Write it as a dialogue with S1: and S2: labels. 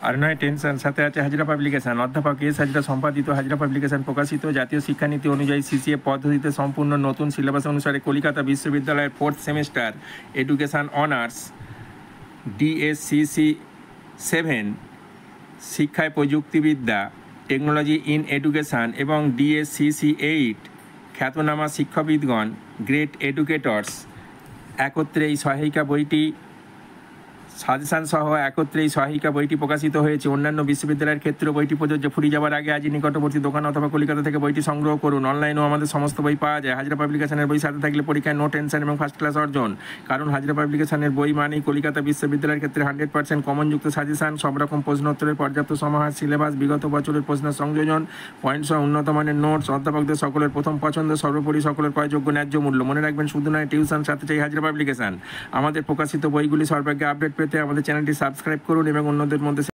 S1: আর নয় টেনশন, সাথে আছে হাজরা পাবলিকেশন। অধ্যাপক এস হাজরা সম্পাদিত হাজরা পাবলিকেশন প্রকাশিত জাতীয় শিক্ষানীতি অনুযায়ী সিসিএ পদ্ধতিতে সম্পূর্ণ নতুন সিলেবাস অনুসারে কলকাতা বিশ্ববিদ্যালয়ের 4th semester education honours DSCC 7 শিক্ষায় প্রযুক্তিবিদ্যা টেকনোলজি ইন এডুকেশন এবং DSCC 8 খ্যাতনামা শিক্ষাবিদগণ গ্রেট এডুকেটর্স একত্রে এই সহায়িকা বইটি সাজেশন সহ একত্রে এই সহায়িকা বইটি প্রকাশিত হয়েছে। অন্যান্য বিশ্ববিদ্যালয়ের ক্ষেত্রে বইটি প্রযোজ্য। ফুরিয়ে যাওয়ার আগে আজই নিকটবর্তী দোকান অথবা কলকাতা থেকে বইটি সংগ্রহ করুন। অনলাইনেও আমাদের সমস্ত বই পাওয়া যায়। হাজরা পাবলিকেশনের বই সাথে থাকলে পরীক্ষায় নো টেনশন এবং ফার্স্ট ক্লাস অর্জন। কারণ হাজরা পাবলিকেশনের বই মানেই কলকাতা বিশ্ববিদ্যালয়ের ক্ষেত্রে 100% কমনযুক্ত সাজেশন, সব রকম প্রশ্নোত্তরের পর্যাপ্ত সমাহার, সিলেবাস, বিগত বছরের প্রশ্নের সংযোজন, পয়েন্ট সহ উন্নত মানের নোটস, অধ্যাপকদের সকলের প্রথম পছন্দ, সর্বোপরি সকলের ক্রয়যোগ্য ন্যায্য মূল্য। মনে রাখবেন, শুধু নয় টিউশন, সাথে চাই হাজরা পাবলিকেশন। আমাদের প্রকাশিত বইগুলি সর্বাগ্যে আপডেট পেতে আমাদের চ্যানেলটি সাবস্ক্রাইব করুন এবং অন্যদের মধ্যে